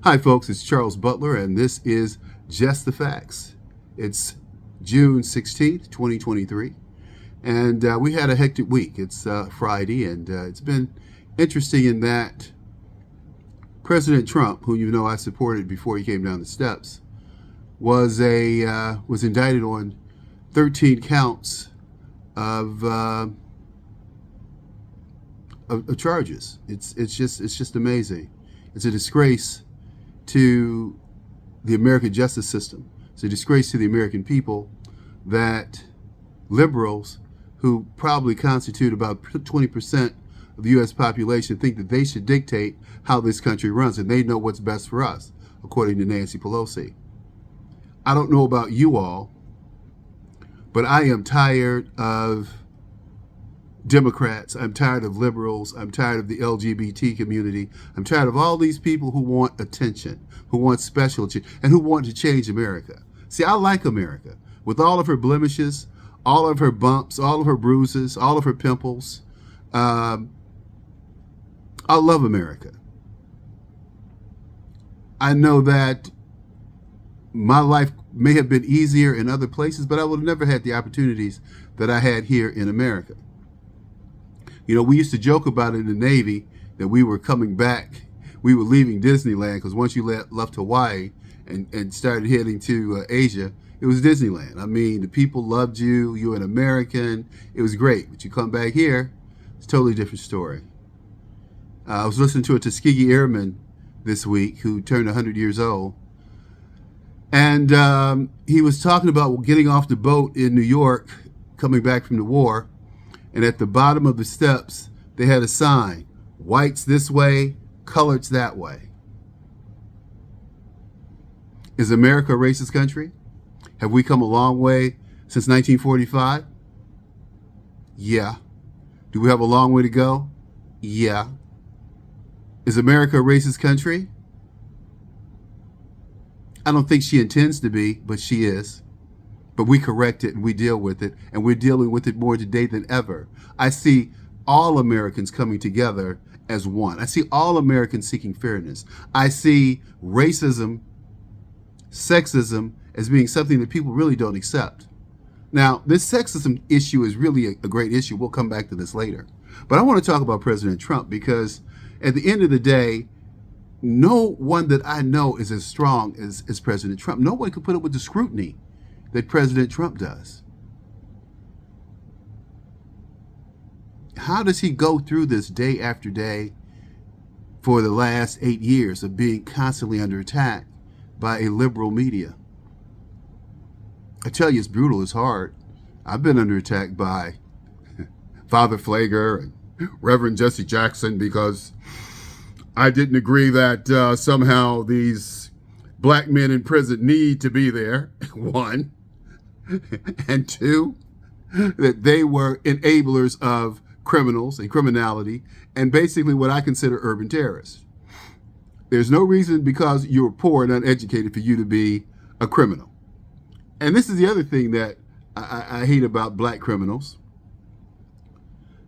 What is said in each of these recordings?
Hi, folks, it's Charles Butler, and this is Just the Facts. It's June 16th, 2023, and we had a hectic week. It's Friday, and it's been interesting in that President Trump, who you know I supported before he came down the steps, was indicted on 13 counts of, uh, of charges. It's just amazing. It's a disgrace to the American justice system. It's a disgrace to the American people that liberals, who probably constitute about 20% of the U.S. population, think that they should dictate how this country runs, and they know what's best for us, according to Nancy Pelosi. I don't know about you all, but I am tired of Democrats. I'm tired of liberals. I'm tired of the LGBT community. I'm tired of all these people who want attention, who want specialty, and who want to change America. See, I like America with all of her blemishes, all of her bumps, all of her bruises, all of her pimples. I love America. I know that my life may have been easier in other places, but I would have never had the opportunities that I had here in America. You know, we used to joke about it in the Navy that we were coming back. We were leaving Disneyland because once you left Hawaii and started heading to Asia, it was Disneyland. I mean, the people loved you. You were an American. It was great. But you come back here, it's a totally different story. I was listening to a Tuskegee Airman this week who turned 100 years old. And he was talking about getting off the boat in New York, coming back from the war. And at the bottom of the steps, they had a sign, whites this way, coloreds that way. Is America a racist country? Have we come a long way since 1945? Yeah. Do we have a long way to go? Yeah. Is America a racist country? I don't think she intends to be, but she is. But we correct it and we deal with it, and we're dealing with it more today than ever. I see all Americans coming together as one. I see all Americans seeking fairness. I see racism, sexism as being something that people really don't accept. Now, this sexism issue is really a great issue. We'll come back to this later. But I want to talk about President Trump because at the end of the day, no one that I know is as strong as President Trump. No one could put up with the scrutiny that President Trump does. How does he go through this day after day for the last 8 years of being constantly under attack by a liberal media? I tell you, it's brutal, it's hard. I've been under attack by Father Flager and Reverend Jesse Jackson because I didn't agree that somehow these black men in prison need to be there, one. And two, that they were enablers of criminals and criminality, and basically what I consider urban terrorists. There's no reason because you're poor and uneducated for you to be a criminal. And this is the other thing that I hate about black criminals.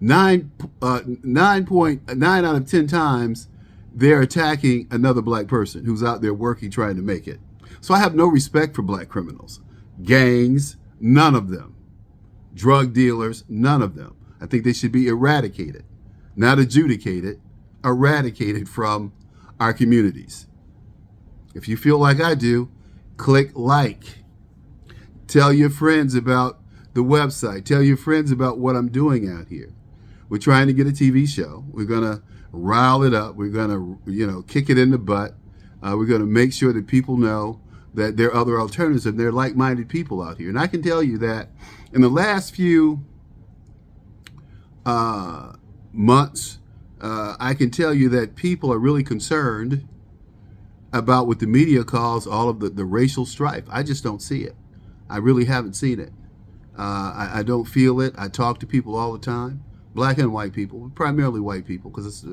9.9 out of 10 times they're attacking another black person who's out there working, trying to make it. So I have no respect for black criminals. Gangs, none of them. Drug dealers, none of them. I think they should be eradicated, not adjudicated, eradicated from our communities. If you feel like I do, click like. Tell your friends about the website. Tell your friends about what I'm doing out here. We're trying to get a TV show. We're going to rile it up. We're going to, kick it in the butt. We're going to make sure that people know that there are other alternatives and there are like-minded people out here. And I can tell you that in the last few months, I can tell you that people are really concerned about what the media calls all of the racial strife. I just don't see it. I really haven't seen it. I don't feel it. I talk to people all the time, black and white people, primarily white people, because it's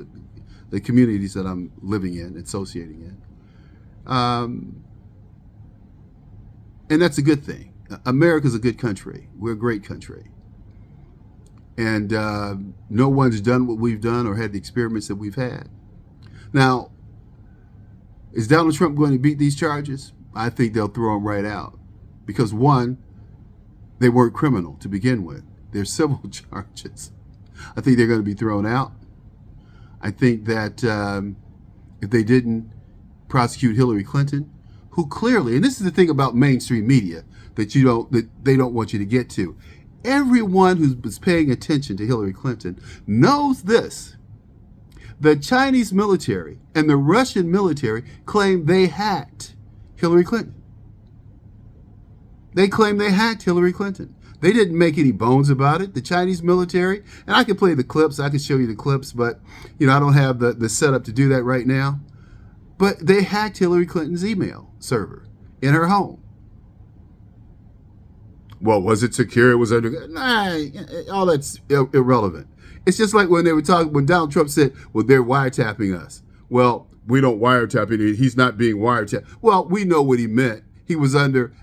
the communities that I'm living in, associating in. And that's a good thing. America's a good country. We're a great country. And no one's done what we've done or had the experiments that we've had. Now, Is Donald Trump going to beat these charges? I think they'll throw him right out. Because one, they weren't criminal to begin with. They're civil charges. I think they're going to be thrown out. I think that if they didn't prosecute Hillary Clinton, who clearly, and this is the thing about mainstream media that they don't want you to get to. Everyone who was paying attention to Hillary Clinton knows this. The Chinese military and the Russian military claim they hacked Hillary Clinton. They claim they hacked Hillary Clinton. They didn't make any bones about it. The Chinese military, and I can play the clips, I can show you the clips, but I don't have the setup to do that right now. But they hacked Hillary Clinton's email server in her home. Well, was it secure? It was under... Nah, all that's irrelevant. It's just like when they were talking, when Donald Trump said, well, they're wiretapping us. Well, we don't wiretap it. He's not being wiretapped. Well, we know what he meant. He was under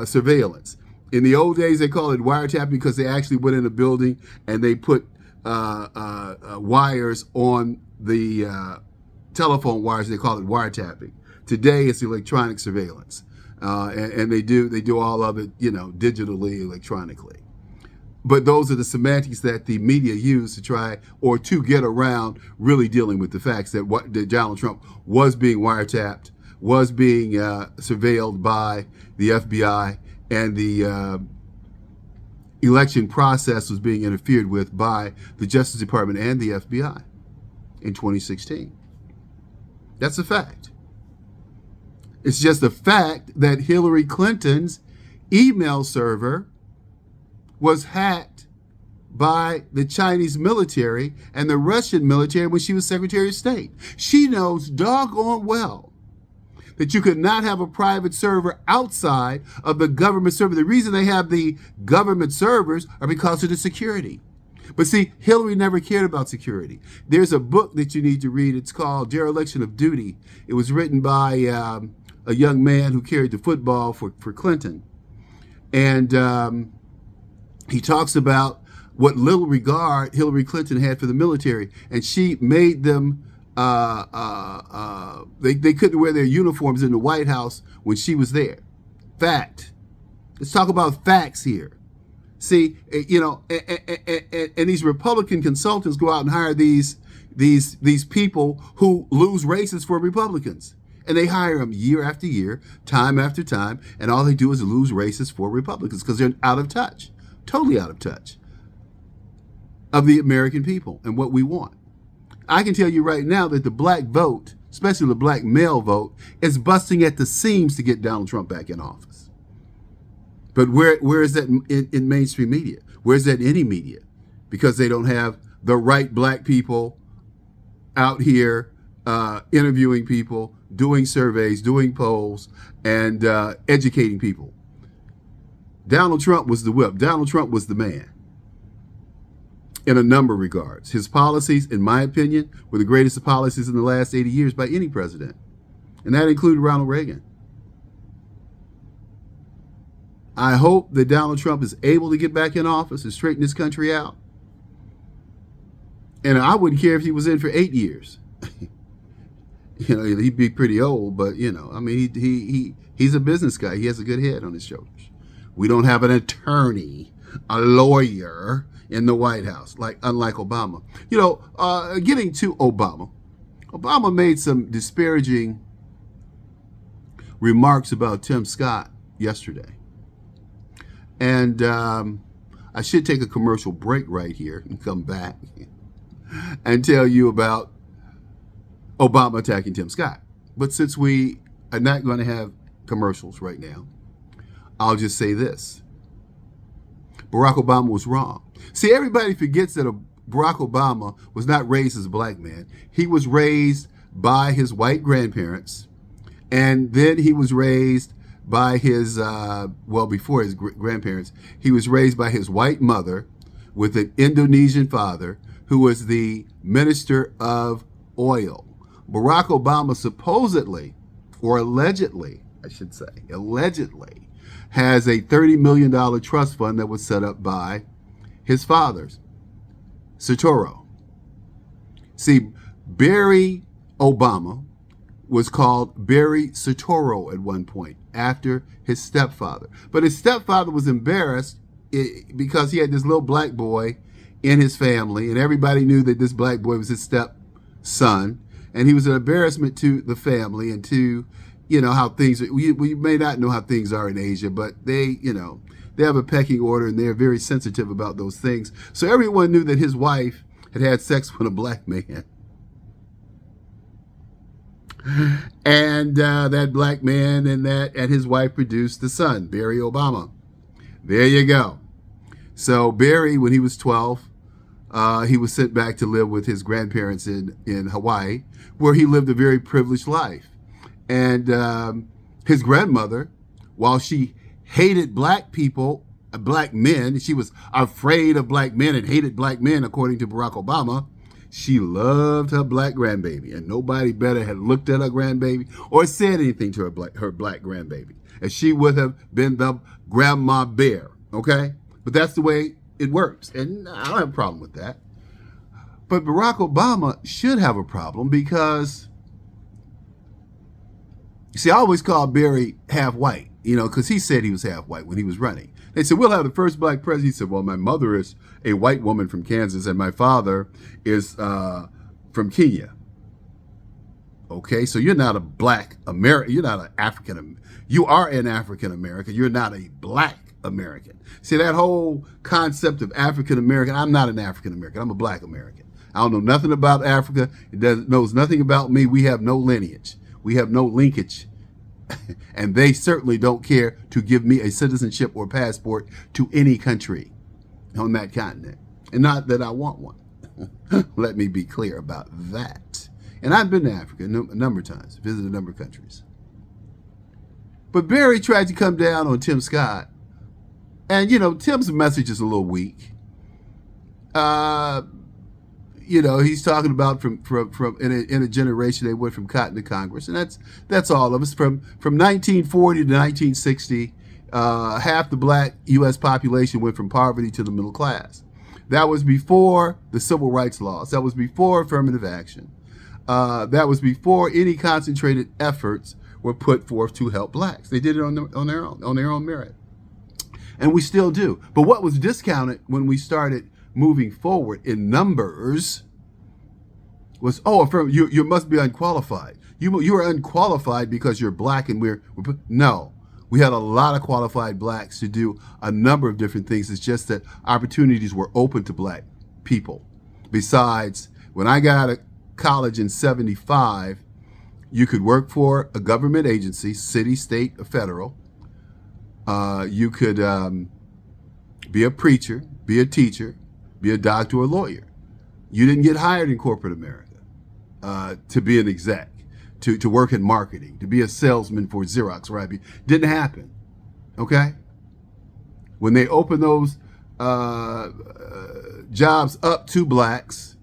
surveillance. In the old days, they called it wiretapping because they actually went in a building and they put wires on the telephone wires. They call it wiretapping. Today, it's electronic surveillance. And they do all of it, digitally, electronically. But those are the semantics that the media use to try or to get around really dealing with the facts that Donald Trump was being wiretapped, was being surveilled by the FBI, and the election process was being interfered with by the Justice Department and the FBI in 2016. That's a fact. It's just a fact that Hillary Clinton's email server was hacked by the Chinese military and the Russian military when she was Secretary of State. She knows doggone well that you could not have a private server outside of the government server. The reason they have the government servers are because of the security. But see, Hillary never cared about security. There's a book that you need to read. It's called Dereliction of Duty. It was written by a young man who carried the football for Clinton. And he talks about what little regard Hillary Clinton had for the military. And she made them, they couldn't wear their uniforms in the White House when she was there. Fact. Let's talk about facts here. See, and these Republican consultants go out and hire these people who lose races for Republicans. And they hire them year after year, time after time, and all they do is lose races for Republicans because they're out of touch, totally out of touch of the American people and what we want. I can tell you right now that the black vote, especially the black male vote, is busting at the seams to get Donald Trump back in office. But where is that in mainstream media? Where is that in any media? Because they don't have the right black people out here interviewing people, doing surveys, doing polls, and educating people. Donald Trump was the whip. Donald Trump was the man in a number of regards. His policies, in my opinion, were the greatest policies in the last 80 years by any president. And that included Ronald Reagan. I hope that Donald Trump is able to get back in office and straighten this country out. And I wouldn't care if he was in for 8 years. He'd be pretty old, but he's a business guy. He has a good head on his shoulders. We don't have an attorney, a lawyer in the White House, unlike Obama. Getting to Obama made some disparaging remarks about Tim Scott yesterday. And I should take a commercial break right here and come back and tell you about Obama attacking Tim Scott. But since we are not going to have commercials right now, I'll just say this. Barack Obama was wrong. See, everybody forgets that Barack Obama was not raised as a black man. He was raised by his white grandparents, and then he was raised by his, before his grandparents, he was raised by his white mother with an Indonesian father who was the minister of oil. Barack Obama supposedly, or allegedly, I should say, allegedly, has a $30 million trust fund that was set up by his father's, Sotoro. See, Barry Obama was called Barry Soetoro at one point, after his stepfather. But his stepfather was embarrassed because he had this little black boy in his family, and everybody knew that this black boy was his stepson, and he was an embarrassment to the family and to, how things, we may not know how things are in Asia, but they have a pecking order, and they're very sensitive about those things. So everyone knew that his wife had sex with a black man. And that black man and his wife produced the son, Barry Obama. There you go. So Barry, when he was 12, he was sent back to live with his grandparents in Hawaii, where he lived a very privileged life. And his grandmother, while she hated black people, black men, she was afraid of black men and hated black men, according to Barack Obama, she loved her black grandbaby, and nobody better had looked at her grandbaby or said anything to her black grandbaby, as she would have been the grandma bear, okay? But that's the way it works, and I don't have a problem with that. But Barack Obama should have a problem because, see, I always called Barry half white, because he said he was half white when he was running. They said, we'll have the first black president. He said, well, my mother is a white woman from Kansas, and my father is from Kenya. Okay, so you're not a black American. You're not an African. You are an African American. You're not a black American. See, that whole concept of African American, I'm not an African American. I'm a black American. I don't know nothing about Africa. It knows nothing about me. We have no lineage. We have no linkage. And they certainly don't care to give me a citizenship or passport to any country on that continent. And not that I want one. Let me be clear about that. And I've been to Africa a number of times, visited a number of countries. But Barry tried to come down on Tim Scott. And, Tim's message is a little weak. He's talking about from in a generation they went from cotton to Congress, and that's all of us. From 1940 to 1960, half the black U.S. population went from poverty to the middle class. That was before the civil rights laws. That was before affirmative action. That was before any concentrated efforts were put forth to help blacks. They did it on their own merit, and we still do. But what was discounted when we started moving forward in numbers was, you must be unqualified. You are unqualified because you're black, and no. We had a lot of qualified blacks to do a number of different things. It's just that opportunities were open to black people. Besides, when I got out of college in 75, you could work for a government agency, city, state, or federal. You could be a preacher, be a teacher, be a doctor or lawyer. You didn't get hired in corporate America to be an exec, to work in marketing, to be a salesman for Xerox, right? Didn't happen, okay? When they opened those jobs up to blacks,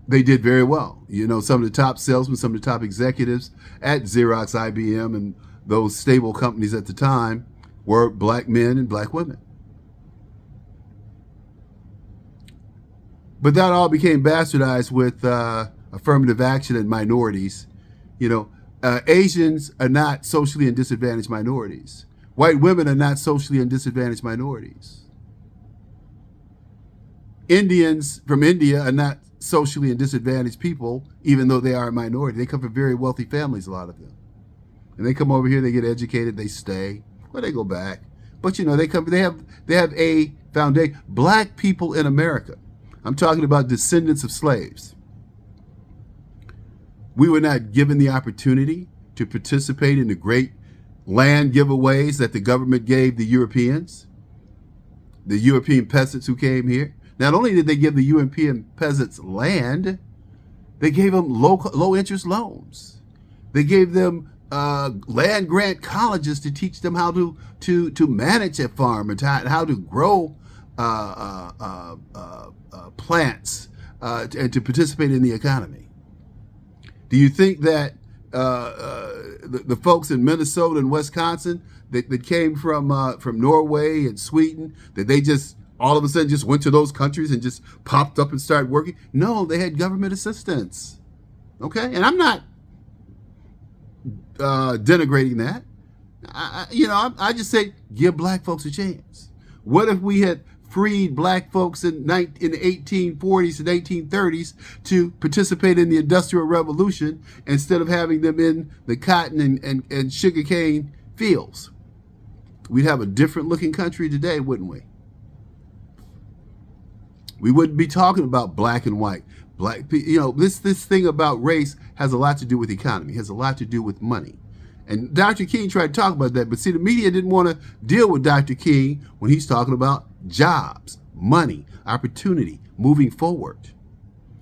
they did very well. Some of the top salesmen, some of the top executives at Xerox, IBM, and those stable companies at the time were black men and black women. But that all became bastardized with affirmative action and minorities. Asians are not socially and disadvantaged minorities. White women are not socially and disadvantaged minorities. Indians from India are not socially and disadvantaged people, even though they are a minority. They come from very wealthy families, a lot of them. And they come over here, they get educated, they stay, or they go back. But they have a foundation. Black people in America, I'm talking about descendants of slaves. We were not given the opportunity to participate in the great land giveaways that the government gave the Europeans, the European peasants who came here. Not only did they give the European peasants land, they gave them low interest loans. They gave them land grant colleges to teach them how to manage a farm and how to grow plants and to participate in the economy. Do you think that the folks in Minnesota and Wisconsin that came from Norway and Sweden, that they just all of a sudden just went to those countries and just popped up and started working? No, they had government assistance. Okay, and I'm not denigrating that. I just say give black folks a chance. What if we had freed black folks in the 1840s and 1830s to participate in the Industrial Revolution instead of having them in the cotton and sugarcane fields? We'd have a different looking country today, wouldn't we? We wouldn't be talking about black and white. This thing about race has a lot to do with economy, has a lot to do with money. And Dr. King tried to talk about that, but see, the media didn't want to deal with Dr. King when he's talking about jobs, money, opportunity, moving forward.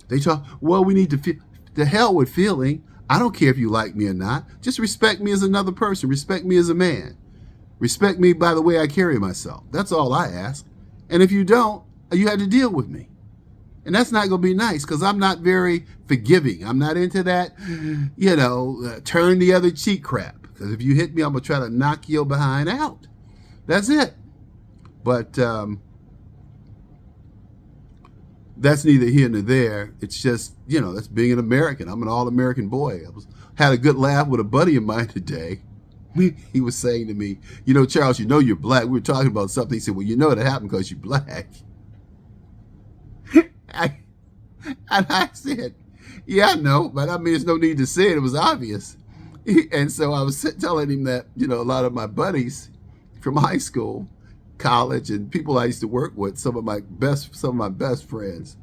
They talk, well, we need to feel, the hell with feeling. I don't care if you like me or not. Just respect me as another person. Respect me as a man. Respect me by the way I carry myself. That's all I ask. And if you don't, you had to deal with me. And that's not going to be nice because I'm not very forgiving. I'm not into that, turn the other cheek crap. Because if you hit me, I'm going to try to knock your behind out. That's it. But that's neither here nor there. It's just, that's being an American. I'm an all-American boy. Had a good laugh with a buddy of mine today. He was saying to me, Charles, you're black. We were talking about something. He said, well, it happened because you're black. And I said, yeah, I know, but there's no need to say it. It was obvious. And so I was telling him that, a lot of my buddies from high school, college, and people I used to work with, some of my best friends,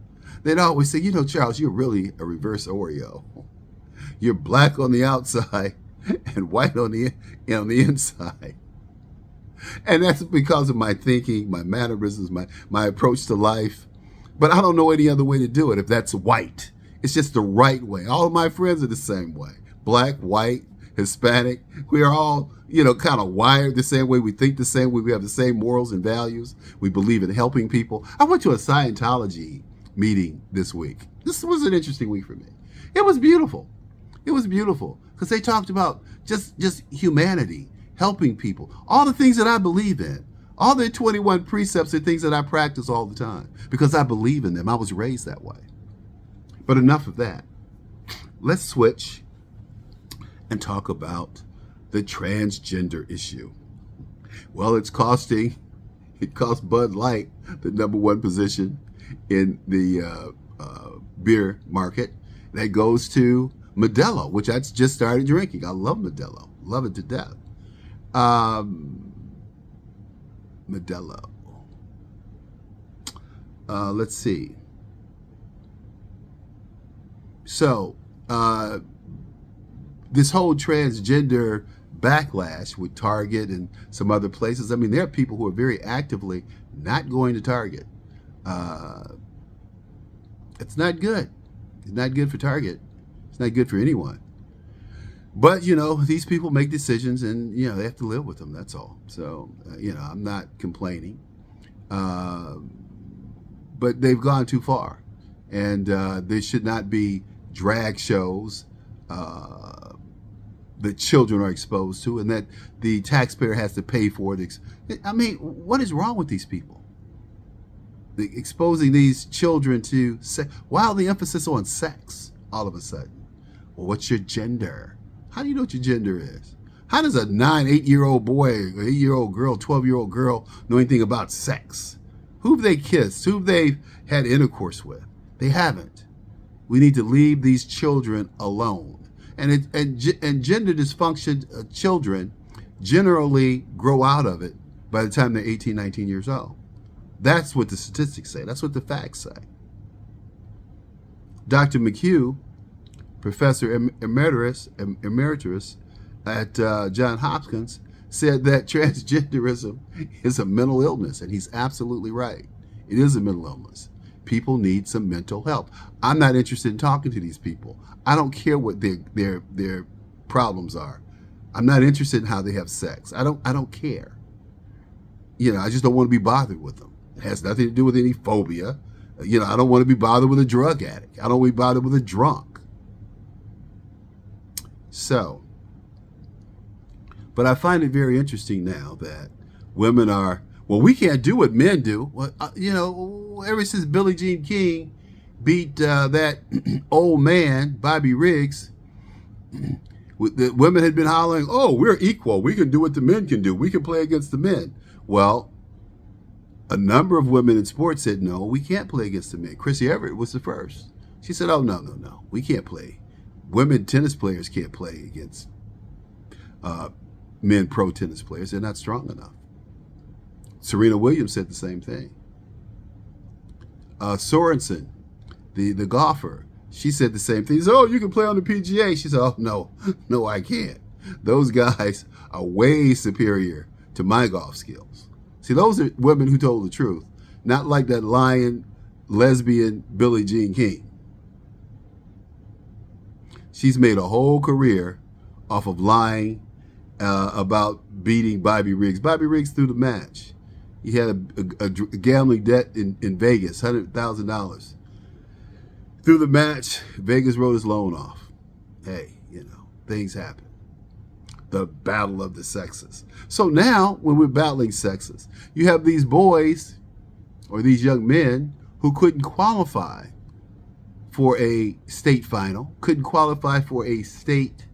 they'd always say, Charles, you're really a reverse Oreo. You're black on the outside and white on the inside. And that's because of my thinking, my mannerisms, my approach to life. But I don't know any other way to do it if that's white. It's just the right way. All of my friends are the same way. Black, white, Hispanic. We are all, kind of wired the same way. We think the same way. We have the same morals and values. We believe in helping people. I went to a Scientology meeting this week. This was an interesting week for me. It was beautiful. It was beautiful because they talked about just humanity, helping people, all the things that I believe in. All their 21 precepts are things that I practice all the time because I believe in them. I was raised that way. But enough of that. Let's switch and talk about the transgender issue. Well, it cost Bud Light the #1 position in the beer market. That goes to Modelo, which I just started drinking. I love Modelo. Love it to death. Modelo. Let's see. So, this whole transgender backlash with Target and some other places, there are people who are very actively not going to Target. It's not good. It's not good for Target. It's not good for anyone. But, these people make decisions and, they have to live with them. That's all. So, I'm not complaining. But they've gone too far. And there should not be drag shows that children are exposed to and that the taxpayer has to pay for it. What is wrong with these people? Exposing these children to sex. Why all the emphasis on sex all of a sudden? Well, what's your gender? How do you know what your gender is? How does a 8-year-old boy, 8-year-old girl, 12-year-old girl know anything about sex? Who have they kissed? Who have they had intercourse with? They haven't. We need to leave these children alone. And gender dysfunction children generally grow out of it by the time they're 18, 19 years old. That's what the statistics say. That's what the facts say. Dr. McHugh, Professor Emeritus at Johns Hopkins, said that transgenderism is a mental illness, and he's absolutely right. It is a mental illness. People need some mental help. I'm not interested in talking to these people. I don't care what their problems are. I'm not interested in how they have sex. I don't care. I just don't want to be bothered with them. It has nothing to do with any phobia. I don't want to be bothered with a drug addict. I don't want to be bothered with a drunk. So, but I find it very interesting now that women are, well, we can't do what men do. Well, ever since Billie Jean King beat that old man, Bobby Riggs, The women had been hollering, "Oh, we're equal. We can do what the men can do. We can play against the men." Well, a number of women in sports said, "No, we can't play against the men." Chrissy Everett was the first. She said, "Oh, no, no, no. We can't play. Women tennis players can't play against men pro tennis players. They're not strong enough." Serena Williams said the same thing. Sorensen, the golfer, she said the same thing. She said, "Oh, you can play on the PGA." She said, "Oh, no, no, I can't. Those guys are way superior to my golf skills." See, those are women who told the truth, not like that lying lesbian Billie Jean King. She's made a whole career off of lying about beating Bobby Riggs. Bobby Riggs threw the match. He had a gambling debt in Vegas, $100,000. Through the match, Vegas wrote his loan off. Hey, things happen. The battle of the sexes. So now, when we're battling sexes, you have these boys or these young men who couldn't qualify for a state final, couldn't qualify for a state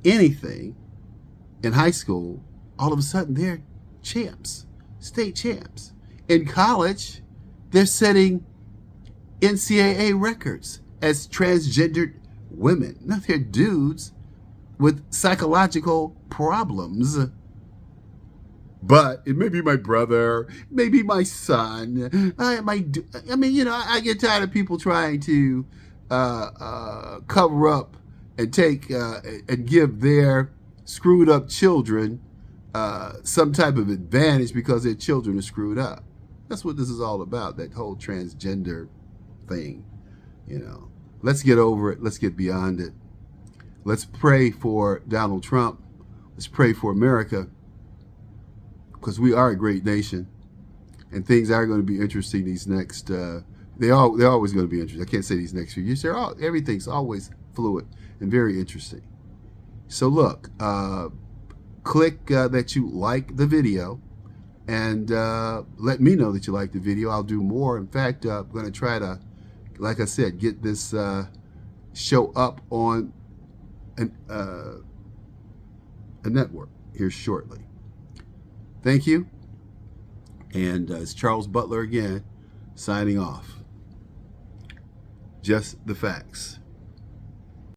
anything in high school. All of a sudden, they're champs, state champs. In college, they're setting NCAA records as transgendered women. Now, they're dudes with psychological problems. But it may be my brother, it may be my son. I get tired of people trying to cover up and take and give their screwed up children some type of advantage because their children are screwed up. That's what this is all about, that whole transgender thing. Let's get over it. Let's get beyond it. Let's pray for Donald Trump. Let's pray for America, because we are a great nation, and things are going to be interesting these next. They're always going to be interesting. I can't say these next few years. Everything's always fluid and very interesting. So look, click that you like the video, and let me know that you like the video. I'll do more. In fact, I'm going to try to, like I said, get this show up on a network here shortly. Thank you. And it's Charles Butler again, signing off. Just the facts.